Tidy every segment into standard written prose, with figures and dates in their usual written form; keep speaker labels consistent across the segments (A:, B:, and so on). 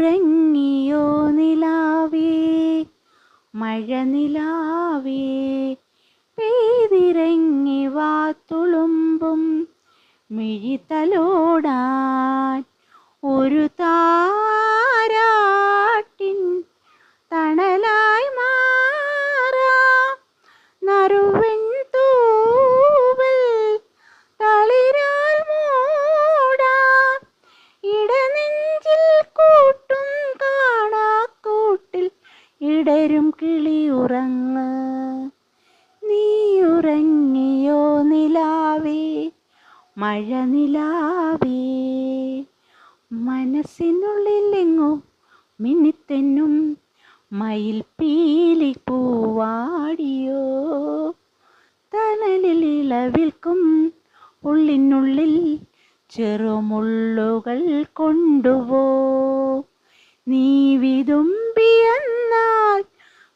A: ഉറങ്ങിയോ നിലാവേ മഴനിലാവേ പെയ്തിറങ്ങി വാ തുളുമ്പും മിഴിതലോടാൻ ഒരു താരാട്ടിൻ തണലായി മാറാം നറുവെൺ തൂവൽ തളിരാൽ മൂടാം ഇടനെഞ്ചിൽ കൂട്ടും കാണാക്കൂട്ടിൽ ഇടരും കിളി ഉറങ്ങ് നീ ഉറങ്ങിയോ നിലാവേ മഴനിലാവേ മനസ്സിനുള്ളിലെങ്ങോ മിന്നിത്തെന്നും മയിൽ പീലി പൂവാടിയോ തണലിൽ ഇളവിൽക്കും ഉള്ളിനുള്ളിൽ ചെറുമുള്ളുകൾ കൊണ്ടുപോ നീ വിതുമ്പിയെന്നാൽ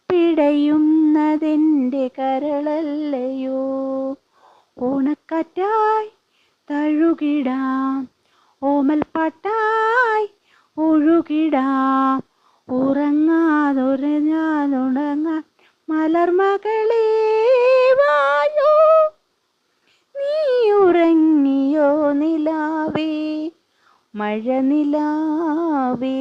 A: പിടയുന്നതെൻ്റെ കരളല്ലയോ ഓണക്കാറ്റായി തഴുകിടാം ഓമൽ പാട്ടായി ഒഴുകിടാം ഉറങ്ങാതുറങ്ങാൻ മലർമകളേ വായോ നീ ഉറങ്ങിയോ നിലാവേ മഴനിലാവേ.